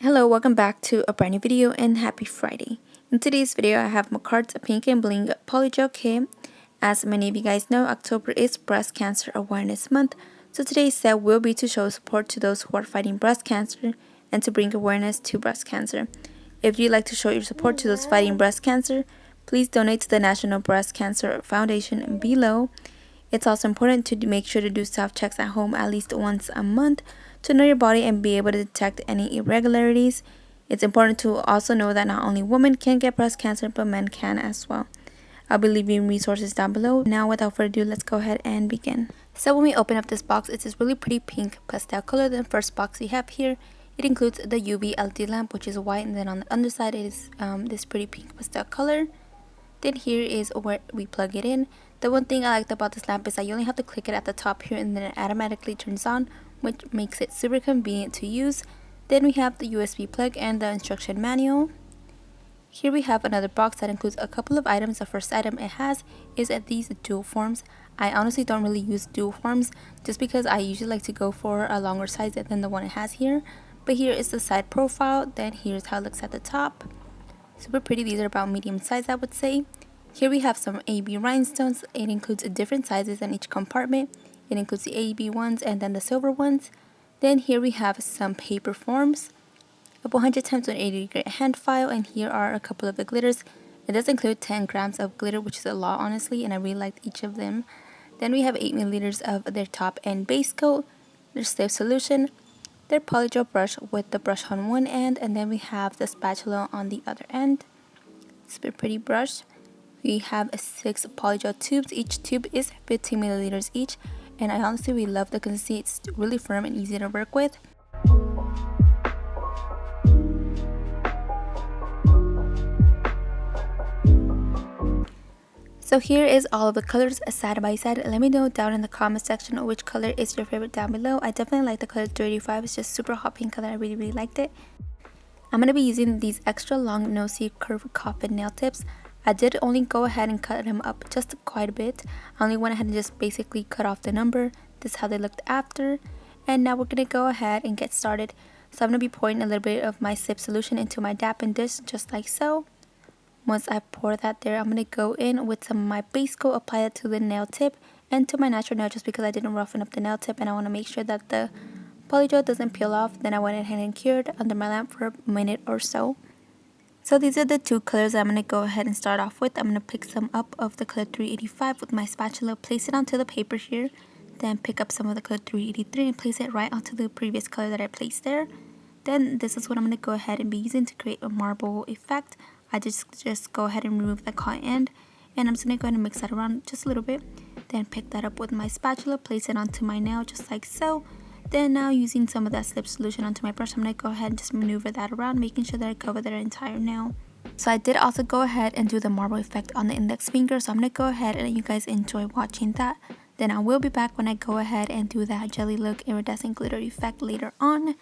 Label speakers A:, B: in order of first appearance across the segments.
A: Hello, welcome back to a brand new video and happy Friday. In today's video, I have Makartt Pink Bling Polygel Kit. As many of you guys know, October is Breast Cancer Awareness Month, so today's set will be to show support to those who are fighting breast cancer and to bring awareness to breast cancer. If you'd like to show your support to those fighting breast cancer, please donate to the National Breast Cancer Foundation below. It's also important to make sure to do self-checks at home at least once a month to know your body and be able to detect any irregularities. It's important to also know that not only women can get breast cancer, but men can as well. I'll be leaving resources down below. Now, without further ado, let's go ahead and begin. So when we open up this box, it's this really pretty pink pastel color. The first box we have here, it includes the UV LED lamp, which is white, and then on the underside it is this pretty pink pastel color. Then here is where we plug it in. The one thing I liked about this lamp is that you only have to click it at the top here and then it automatically turns on, which makes it super convenient to use. Then we have the USB plug and the instruction manual. Here we have another box that includes a couple of items. The first item it has is these dual forms. I honestly don't really use dual forms just because I usually like to go for a longer size than the one it has here. But here is the side profile. Then here's how it looks at the top. Super pretty. These are about medium size, I would say. Here we have some AB rhinestones. It includes different sizes in each compartment. It includes the AB ones and then the silver ones. Then here we have some paper forms, a 100 times 180 grit hand file, and here are a couple of the glitters. It does include 10 grams of glitter, which is a lot honestly, and I really liked each of them. Then we have 8 milliliters of their top and base coat, their stiff solution, their polygel brush with the brush on one end, and then we have the spatula on the other end. It's a pretty brush. We have 6 polygel tubes. Each tube is 15 milliliters each, and I honestly really love the consistency. It's really firm and easy to work with. So here is all of the colors side by side. Let me know down in the comment section which color is your favorite down below. I definitely like the color 35. It's just super hot pink color. I really liked it. I'm going to be using these extra long no-see curved coffin nail tips. I did only go ahead and cut them up just quite a bit. I only went ahead and just basically cut off the number. This is how they looked after. And now we're going to go ahead and get started. So I'm going to be pouring a little bit of my sip solution into my dampened dish just like so. Once I pour that there, I'm going to go in with some of my base coat, apply it to the nail tip and to my natural nail just because I didn't roughen up the nail tip and I want to make sure that the polygel doesn't peel off. Then I went ahead and cured under my lamp for a minute or so. So these are the two colors I'm going to go ahead and start off with. I'm going to pick some up of the color 385 with my spatula, place it onto the paper here. Then pick up some of the color 383 and place it right onto the previous color that I placed there. Then this is what I'm going to go ahead and be using to create a marble effect. I just go ahead and remove the cotton end, and I'm just going to go ahead and mix that around just a little bit. Then pick that up with my spatula, place it onto my nail just like so. Then now using some of that slip solution onto my brush, I'm going to go ahead and just maneuver that around, making sure that I cover the entire nail. So I did also go ahead and do the marble effect on the index finger, so I'm going to go ahead and let you guys enjoy watching that. Then I will be back when I go ahead and do that jelly look iridescent glitter effect later on.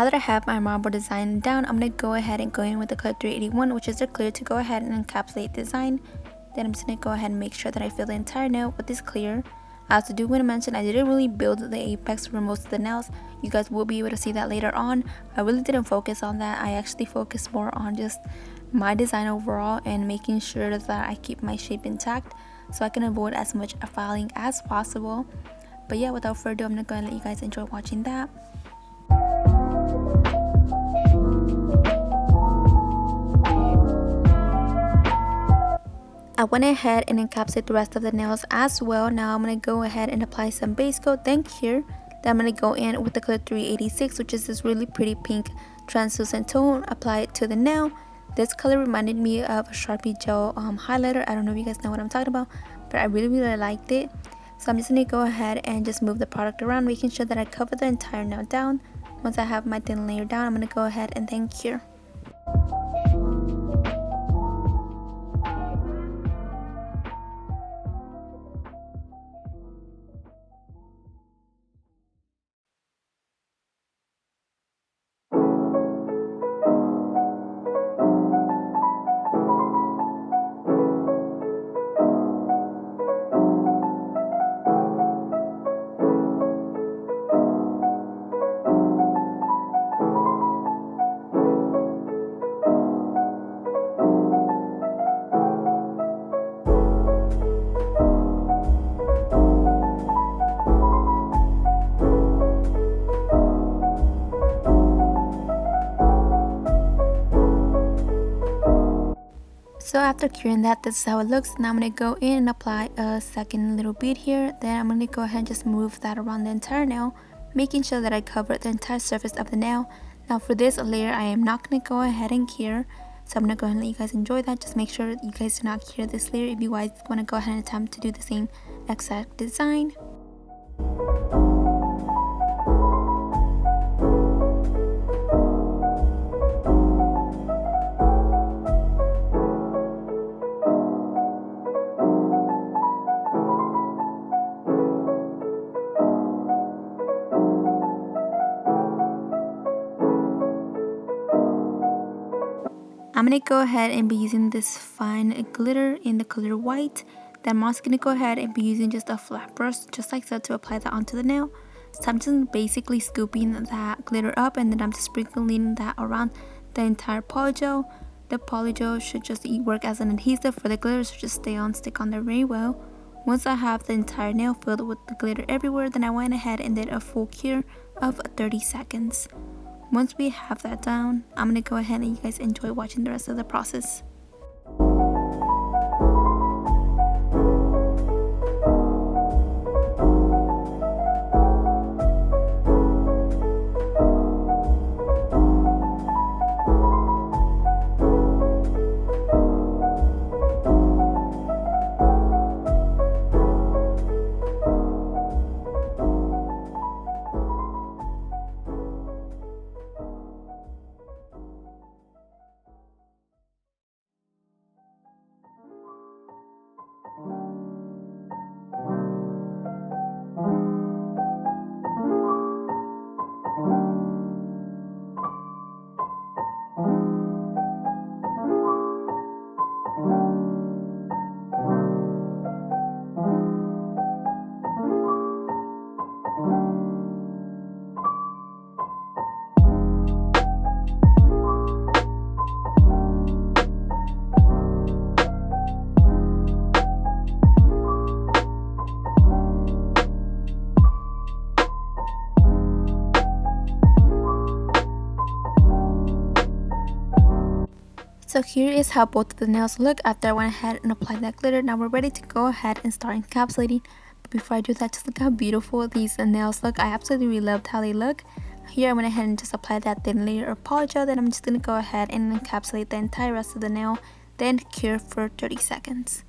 A: now that I have my marble design down, I'm going to go ahead and go in with the color 381, which is the clear, to go ahead and encapsulate design. Then I'm just going to go ahead and make sure that I fill the entire nail with this clear. I also do want to mention I didn't really build the apex for most of the nails. You guys will be able to see that later on. I really didn't focus on that. I actually focused more on just my design overall and making sure that I keep my shape intact so I can avoid as much filing as possible. But yeah, without further ado, I'm going to let you guys enjoy watching that. I went ahead and encapsulated the rest of the nails as well. Now I'm going to go ahead and apply some base coat, then cure. Then I'm going to go in with the color 386, which is this really pretty pink translucent tone. Apply it to the nail. This color reminded me of a Sharpie gel highlighter. I don't know if you guys know what I'm talking about, but I really liked it. So I'm just going to go ahead and just move the product around, making sure that I cover the entire nail down. Once I have my thin layer down, I'm going to go ahead and then cure. So after curing that, this is how it looks. Now I'm going to go in and apply a second little bead here. Then I'm going to go ahead and just move that around the entire nail, making sure that I cover the entire surface of the nail. Now for this layer, I am not going to go ahead and cure. So I'm going to go ahead and let you guys enjoy that. Just make sure you guys do not cure this layer if you guys want to go ahead and attempt to do the same exact design. I'm going to go ahead and be using this fine glitter in the color white. Then I'm also going to go ahead and be using just a flat brush, just like so, to apply that onto the nail. So I'm just basically scooping that glitter up, and then I'm just sprinkling that around the entire polygel. The polygel should just work as an adhesive for the glitter, so just stick on there very well. Once I have the entire nail filled with the glitter everywhere, then I went ahead and did a full cure of 30 seconds. Once we have that down, I'm going to go ahead and you guys enjoy watching the rest of the process. So here is how both of the nails look after I went ahead and applied that glitter. Now we're ready to go ahead and start encapsulating. But before I do that, just look how beautiful these nails look. I absolutely loved how they look. Here I went ahead and just applied that thin layer of polygel. Then I'm just going to go ahead and encapsulate the entire rest of the nail, then cure for 30 seconds.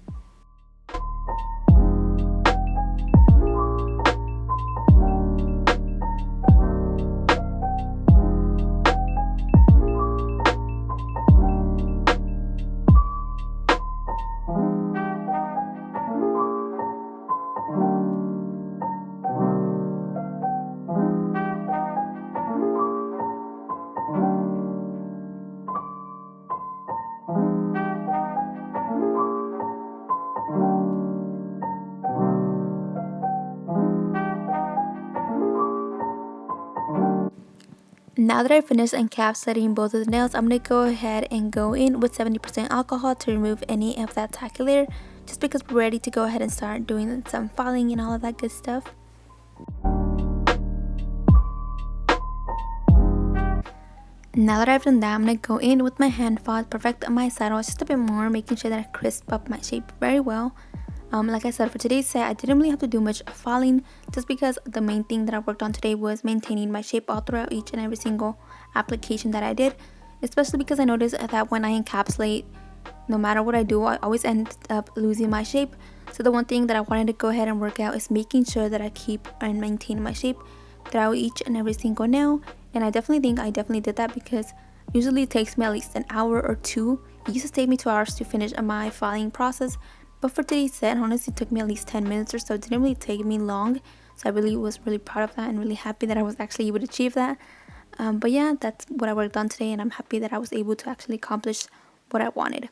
A: Now that I finished encapsulating both of the nails, I'm going to go ahead and go in with 70% alcohol to remove any of that tacky layer, just because we're ready to go ahead and start doing some filing and all of that good stuff. Now that I've done that, I'm going to go in with my hand file, perfect my saddles just a bit more, making sure that I crisp up my shape very well. Like I said, for today's set, I didn't really have to do much filing, just because the main thing that I worked on today was maintaining my shape all throughout each and every single application that I did, especially because I noticed that when I encapsulate, no matter what I do, I always end up losing my shape. So the one thing that I wanted to go ahead and work out is making sure that I keep and maintain my shape throughout each and every single nail. And I definitely think I did that, because usually it takes me at least an hour or two. It used to take me 2 hours to finish my filing process, but for today's set, honestly, it took me at least 10 minutes or so. It didn't really take me long, so I really was really proud of that and really happy that I was actually able to achieve that. But yeah, that's what I worked on today, and I'm happy that I was able to actually accomplish what I wanted.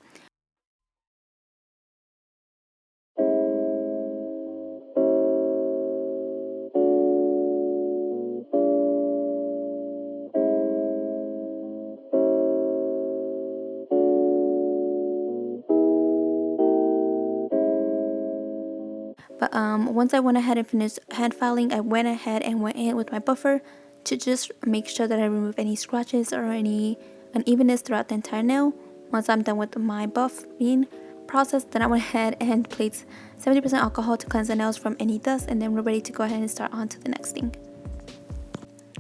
A: But once I went ahead and finished hand filing, I went ahead and went in with my buffer to just make sure that I remove any scratches or any unevenness throughout the entire nail. Once I'm done with my buffing process, then I went ahead and placed 70% alcohol to cleanse the nails from any dust, and then we're ready to go ahead and start on to the next thing.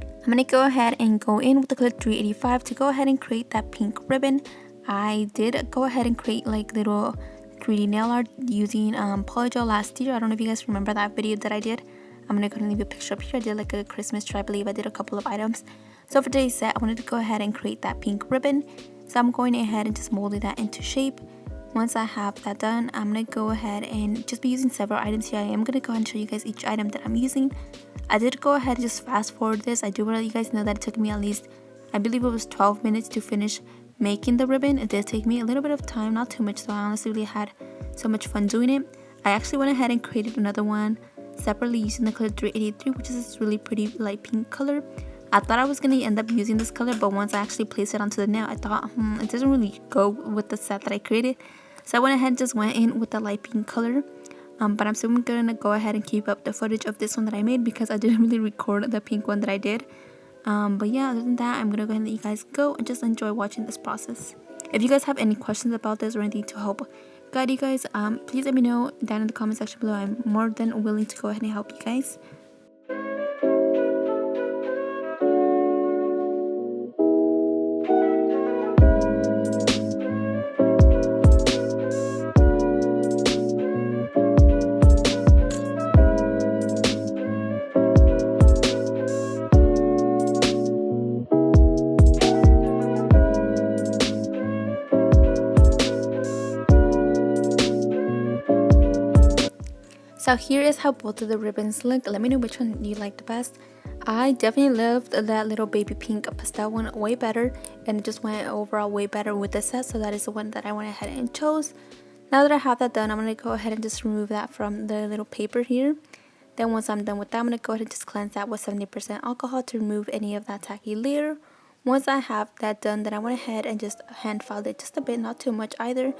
A: I'm going to go ahead and go in with the glitter 385 to go ahead and create that pink ribbon. I did go ahead and create like little 3D nail art using polygel last year. I don't know if you guys remember that video that I did. I'm going to go and leave a picture up here. I did like a Christmas tree, I believe. I did a couple of items. So for today's set, I wanted to go ahead and create that pink ribbon. So I'm going ahead and just molding that into shape. Once I have that done, I'm going to go ahead and just be using several items here. I am going to go ahead and show you guys each item that I'm using. I did go ahead and just fast forward this. I do want to let you guys know that it took me at least, I believe it was 12 minutes to finish making the ribbon. It did take me a little bit of time, not too much, so I honestly really had so much fun doing it. I actually went ahead and created another one separately using the color 383, which is this really pretty light pink color. I thought I was going to end up using this color, but once I actually placed it onto the nail, I thought, it doesn't really go with the set that I created. So I went ahead and just went in with the light pink color. But I'm still going to go ahead and keep up the footage of this one that I made, because I didn't really record the pink one that I did. But yeah, other than that, I'm going to go ahead and let you guys go and just enjoy watching this process. If you guys have any questions about this or anything to help guide you guys, please let me know down in the comment section below. I'm more than willing to go ahead and help you guys. So here is how both of the ribbons look. Let me know which one you like the best. I definitely loved that little baby pink pastel one way better, and it just went overall way better with the set, so that is the one that I went ahead and chose. Now that I have that done, I'm going to go ahead and just remove that from the little paper here. Then once I'm done with that, I'm going to go ahead and just cleanse that with 70% alcohol to remove any of that tacky layer. Once I have that done, then I went ahead and just hand filed it just a bit, not too much either.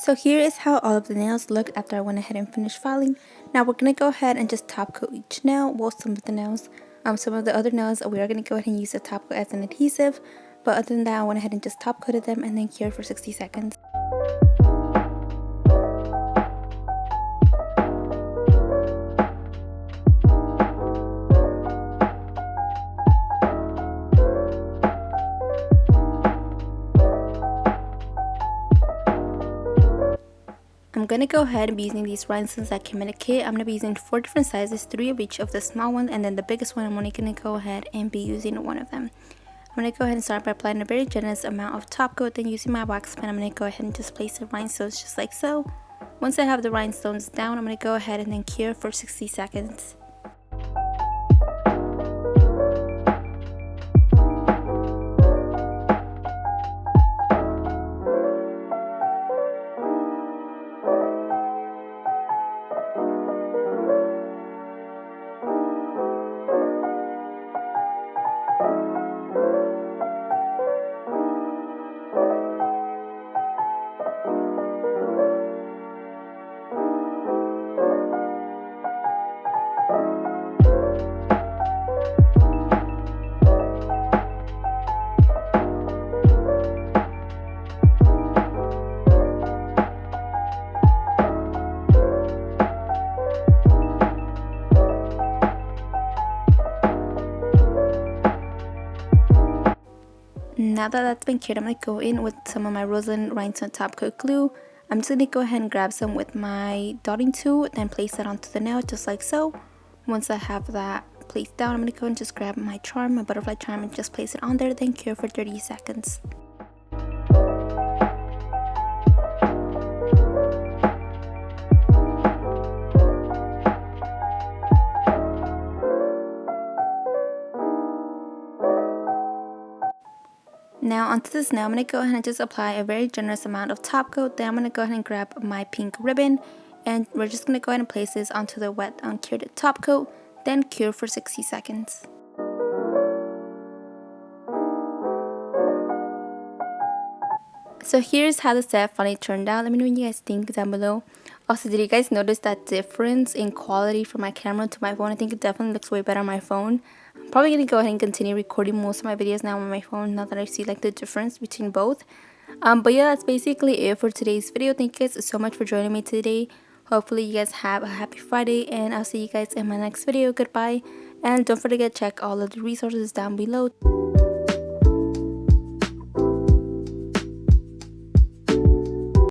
A: So here is how all of the nails look after I went ahead and finished filing. Now we're going to go ahead and just top coat each nail, well, some of the nails. Some of the other nails, we are going to go ahead and use the top coat as an adhesive. But other than that, I went ahead and just top coated them and then cured for 60 seconds. I'm going to go ahead and be using these rhinestones that came in a kit. I'm going to be using 4 different sizes, 3 of each of the small ones, and then the biggest one I'm only going to go ahead and be using one of them. I'm going to go ahead and start by applying a very generous amount of top coat, then using my wax pen, I'm going to go ahead and just place the rhinestones just like so. Once I have the rhinestones down, I'm going to go ahead and then cure for 60 seconds. Now that that's been cured, I'm going to go in with some of my Rosalind Rhinestone Top Coat Glue. I'm just going to go ahead and grab some with my dotting tool, then place that onto the nail just like so. Once I have that placed down, I'm going to go and just grab my charm, my butterfly charm, and just place it on there, then cure for 30 seconds. Now onto this nail, I'm going to go ahead and just apply a very generous amount of top coat. Then I'm going to go ahead and grab my pink ribbon, and we're just going to go ahead and place this onto the wet uncured top coat, then cure for 60 seconds. So here's how the set finally turned out. Let me know what you guys think down below. Also, did you guys notice that difference in quality from my camera to my phone? I think it definitely looks way better on my phone. I'm probably going to go ahead and continue recording most of my videos now on my phone, now that I see like the difference between both. But yeah, that's basically it for today's video. Thank you guys so much for joining me today. Hopefully you guys have a happy Friday, and I'll see you guys in my next video. Goodbye, and don't forget to check all of the resources down below.